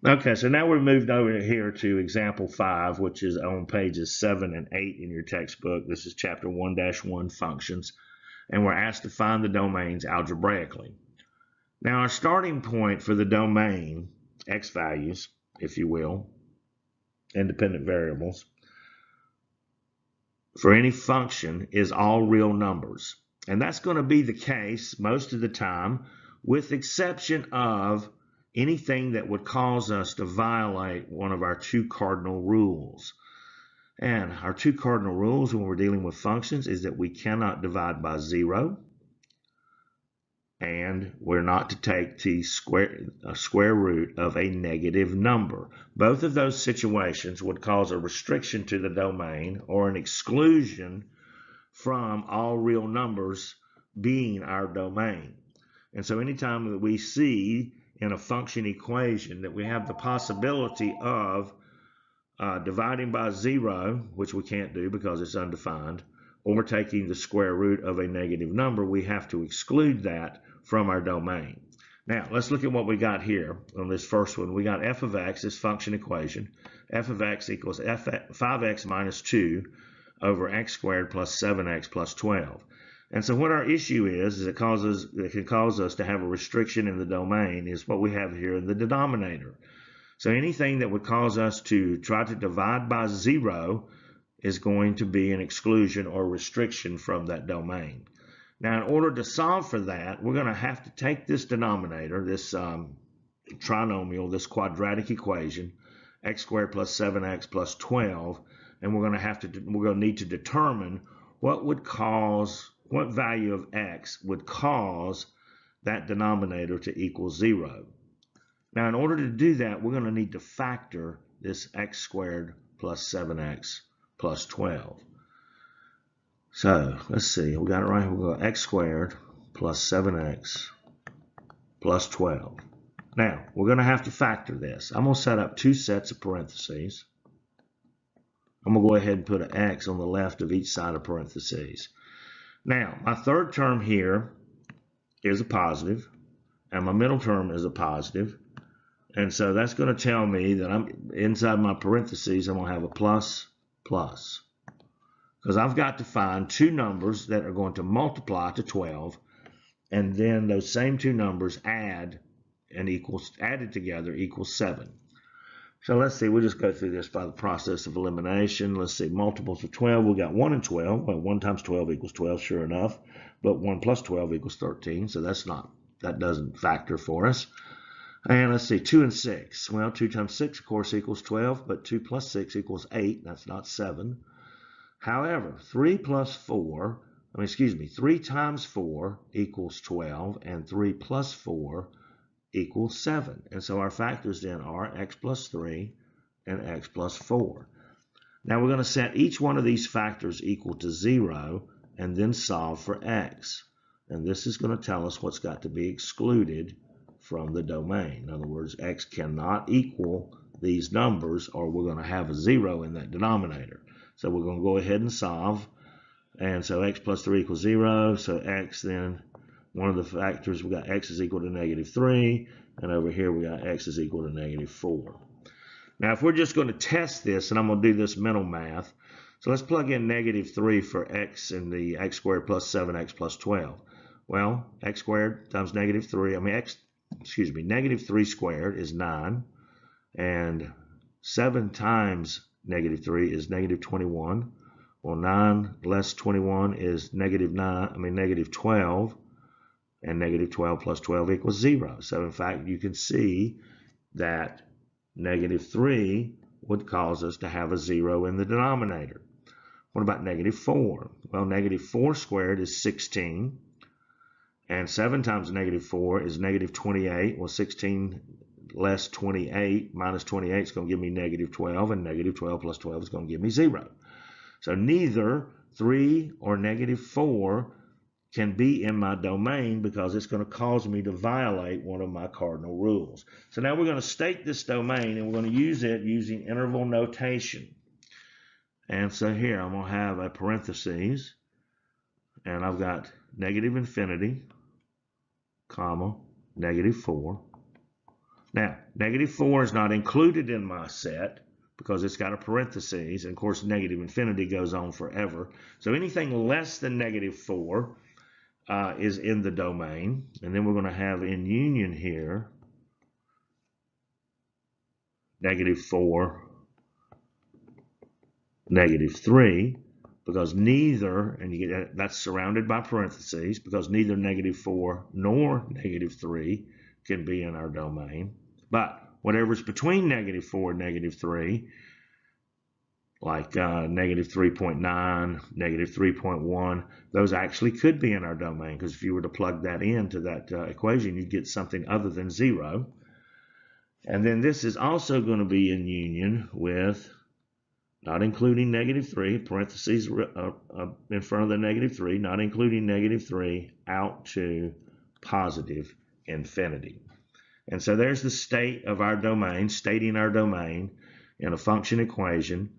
Okay, so now we've moved over here to example 5, which is on pages 7 and 8 in your textbook. This is chapter 1-1 functions, and we're asked to find the domains algebraically. Now our starting point for the domain, x values, if you will, independent variables, for any function is all real numbers. And that's going to be the case most of the time, with exception of anything that would cause us to violate one of our two cardinal rules. And our two cardinal rules when we're dealing with functions is that we cannot divide by 0, and we're not to take the square root of a negative number. Both of those situations would cause a restriction to the domain or an exclusion from all real numbers being our domain. And so anytime that we see in a function equation that we have the possibility of dividing by 0, which we can't do because it's undefined, or taking the square root of a negative number, we have to exclude that from our domain. Now, let's look at what we got here on this first one. We got f of x, this function equation. F of x equals 5x minus 2 over x squared plus 7x plus 12. And so what our issue is it can cause us to have a restriction in the domain is what we have here in the denominator. So anything that would cause us to try to divide by 0 is going to be an exclusion or restriction from that domain. Now, in order to solve for that, we're going to have to take this denominator, this trinomial, this quadratic equation, x squared plus 7x plus 12, and we're going to need to determine what value of x would cause that denominator to equal 0. Now, in order to do that, we're going to need to factor this x squared plus 7x plus 12. So let's see, we got it right here. We've got x squared plus 7x plus 12. Now, we're going to have to factor this. I'm going to set up two sets of parentheses. I'm going to go ahead and put an x on the left of each side of parentheses. Now, my third term here is a positive, and my middle term is a positive. And so that's going to tell me that I'm inside my parentheses, I'm going to have a plus, plus. Because I've got to find two numbers that are going to multiply to 12, and then those same two numbers added together equals 7. So let's see, we'll just go through this by the process of elimination. Let's see, multiples of 12, we got 1 and 12. Well, 1 times 12 equals 12, sure enough. But 1 plus 12 equals 13, so that doesn't factor for us. And let's see, 2 and 6. Well, 2 times 6, of course, equals 12, but 2 plus 6 equals 8. That's not 7. However, 3 times 4 equals 12, and 3 plus 4 equals 7. And so our factors then are x plus 3 and x plus 4. Now we're going to set each one of these factors equal to 0 and then solve for x. And this is going to tell us what's got to be excluded from the domain. In other words, x cannot equal these numbers or we're going to have a 0 in that denominator. So we're going to go ahead and solve. And so x plus 3 equals 0. So x then, one of the factors, we got x is equal to negative 3. And over here we got x is equal to negative 4. Now if we're just going to test this, and I'm going to do this mental math. So let's plug in negative 3 for x in the x squared plus 7x plus 12. Well, x squared times negative 3, negative 3 squared is 9. And 7 times negative 3 is negative 21. Well, 9 less 21 is negative 12. And negative 12 plus 12 equals 0. So in fact, you can see that negative 3 would cause us to have a 0 in the denominator. What about negative 4? Well, negative 4 squared is 16. And 7 times negative 4 is negative 28. Well, 16 less 28 minus 28 is going to give me negative 12. And negative 12 plus 12 is going to give me 0. So neither 3 or negative 4 can be in my domain because it's going to cause me to violate one of my cardinal rules. So now we're going to state this domain and we're going to use it using interval notation. And so here I'm going to have a parentheses and I've got negative infinity, comma, negative 4, Now, negative 4 is not included in my set because it's got a parentheses, and of course negative infinity goes on forever. So anything less than negative 4 is in the domain, and then we're going to have in union here negative 4, negative 3, because neither, and you get that's surrounded by parentheses, because neither negative 4 nor negative 3 can be in our domain. But whatever's between negative 4 and negative 3, like negative 3.9, negative 3.1, those actually could be in our domain, because if you were to plug that into that equation, you'd get something other than 0. And then this is also going to be in union with, not including negative 3, parentheses in front of the negative 3, not including negative 3, out to positive infinity. And so there's the state of our domain, stating our domain in a function equation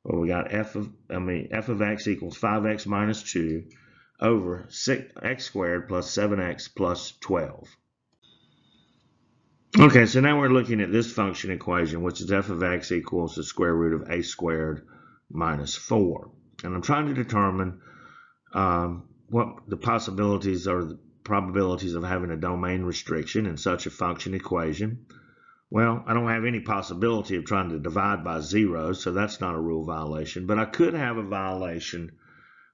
where we got f of x equals 5x minus 2 over x squared plus 7x plus 12. Okay, so now we're looking at this function equation, which is f of x equals the square root of a squared minus 4. And I'm trying to determine what the possibilities or the probabilities of having a domain restriction in such a function equation. Well, I don't have any possibility of trying to divide by 0, so that's not a rule violation. But I could have a violation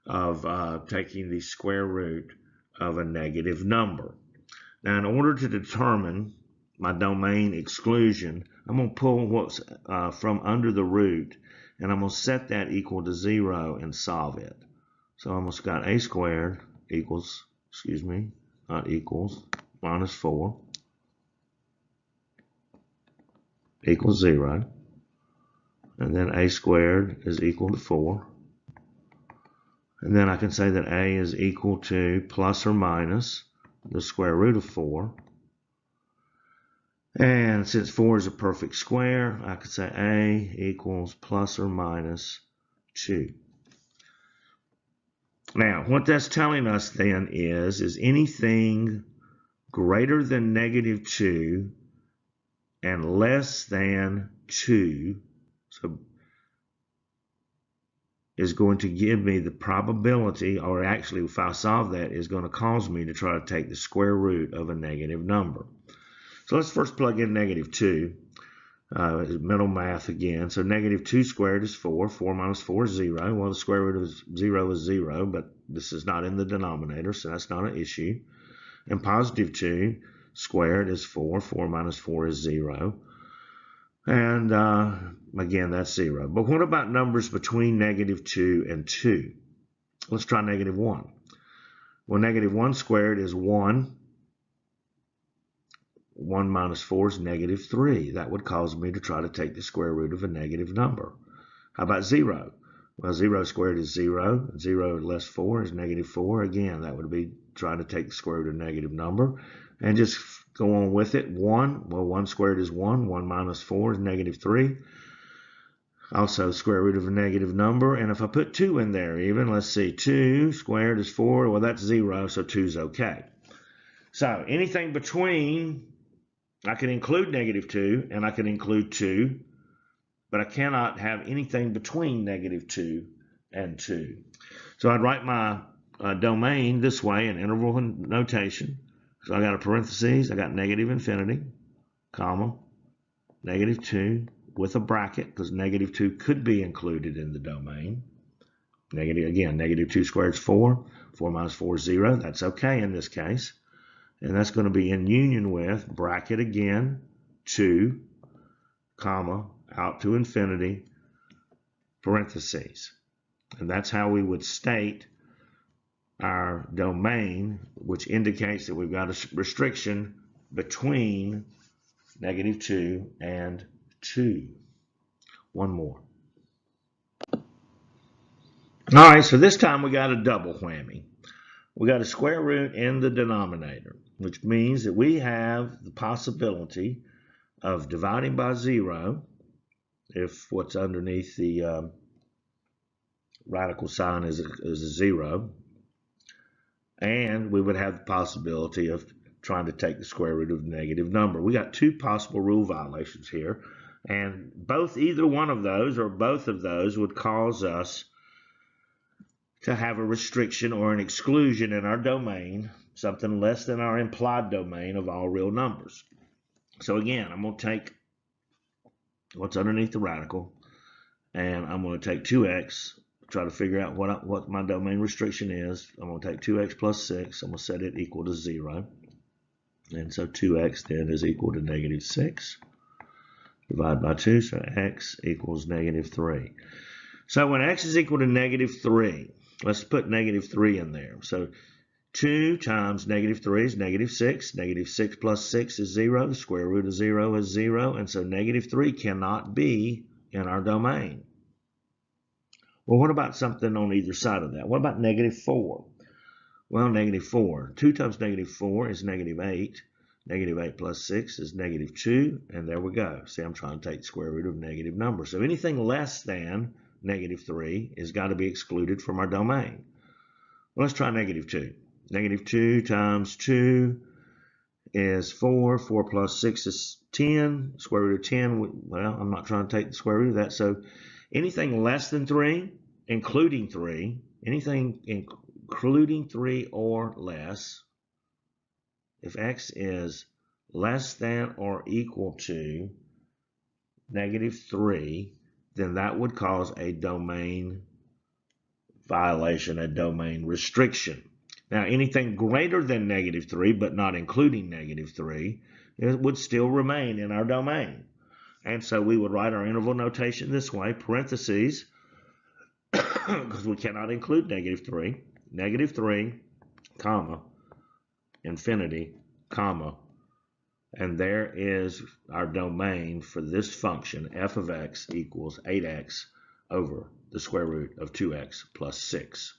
of taking the square root of a negative number. Now, in order to determine my domain exclusion, I'm going to pull what's from under the root, and I'm going to set that equal to 0 and solve it. So I almost got a squared equals, not equals, minus 4 equals 0. And then a squared is equal to 4. And then I can say that a is equal to plus or minus the square root of 4. And since 4 is a perfect square, I could say a equals plus or minus 2. Now, what that's telling us then is anything greater than negative 2 and less than 2, so is going to give me the probability, or actually if I solve that, is going to cause me to try to take the square root of a negative number. So let's first plug in negative 2. Mental math again. So negative 2 squared is 4. 4 minus 4 is 0. Well, the square root of 0 is 0, but this is not in the denominator, so that's not an issue. And positive 2 squared is 4. 4 minus 4 is 0. And again, that's 0. But what about numbers between negative 2 and 2? Let's try negative 1. Well, negative 1 squared is 1. 1 minus 4 is negative 3. That would cause me to try to take the square root of a negative number. How about 0? Well, 0 squared is 0. 0 less 4 is negative 4. Again, that would be trying to take the square root of a negative number. And just go on with it. 1, well, 1 squared is 1. 1 minus 4 is negative 3. Also, square root of a negative number. And if I put 2 in there even, let's see, 2 squared is 4. Well, that's 0, so 2 is okay. So anything between, I can include negative 2 and I can include 2, but I cannot have anything between negative 2 and 2. So I'd write my domain this way in interval notation. So I got a parentheses, I got negative infinity, comma, negative 2 with a bracket, because negative 2 could be included in the domain. Negative 2 squared is 4. 4 minus 4 is 0. That's okay in this case. And that's going to be in union with, bracket again, 2, comma, out to infinity, parentheses. And that's how we would state our domain, which indicates that we've got a restriction between negative 2 and 2. One more. All right, so this time we got a double whammy. We got a square root in the denominator, which means that we have the possibility of dividing by 0 if what's underneath the radical sign is a 0. And we would have the possibility of trying to take the square root of a negative number. We got two possible rule violations here, and either one of those or both of those would cause us to have a restriction or an exclusion in our domain, something less than our implied domain of all real numbers. So again, I'm going to take what's underneath the radical, and I'm going to take 2x, try to figure out what my domain restriction is. I'm going to take 2x plus 6. I'm going to set it equal to 0. And so 2x then is equal to negative 6. Divide by 2, so x equals negative 3. So when x is equal to negative 3, let's put negative 3 in there. So 2 times negative 3 is negative 6. Negative 6 plus 6 is 0. The square root of 0 is 0. And so negative 3 cannot be in our domain. Well, what about something on either side of that? What about negative 4? Well, negative 4. 2 times negative 4 is negative 8. Negative 8 plus 6 is negative 2. And there we go. See, I'm trying to take the square root of negative numbers. So anything less than negative 3 has got to be excluded from our domain. Well, let's try negative 2. Negative 2 times 2 is 4. 4 plus 6 is 10. Square root of 10, well, I'm not trying to take the square root of that. So anything less than 3, including 3, anything including 3 or less, if x is less than or equal to negative 3, then that would cause a domain violation, a domain restriction. Now, anything greater than negative 3, but not including negative 3, it would still remain in our domain. And so we would write our interval notation this way, parentheses, because we cannot include negative 3, comma, infinity, comma, and there is our domain for this function, f of x equals 8x over the square root of 2x plus 6.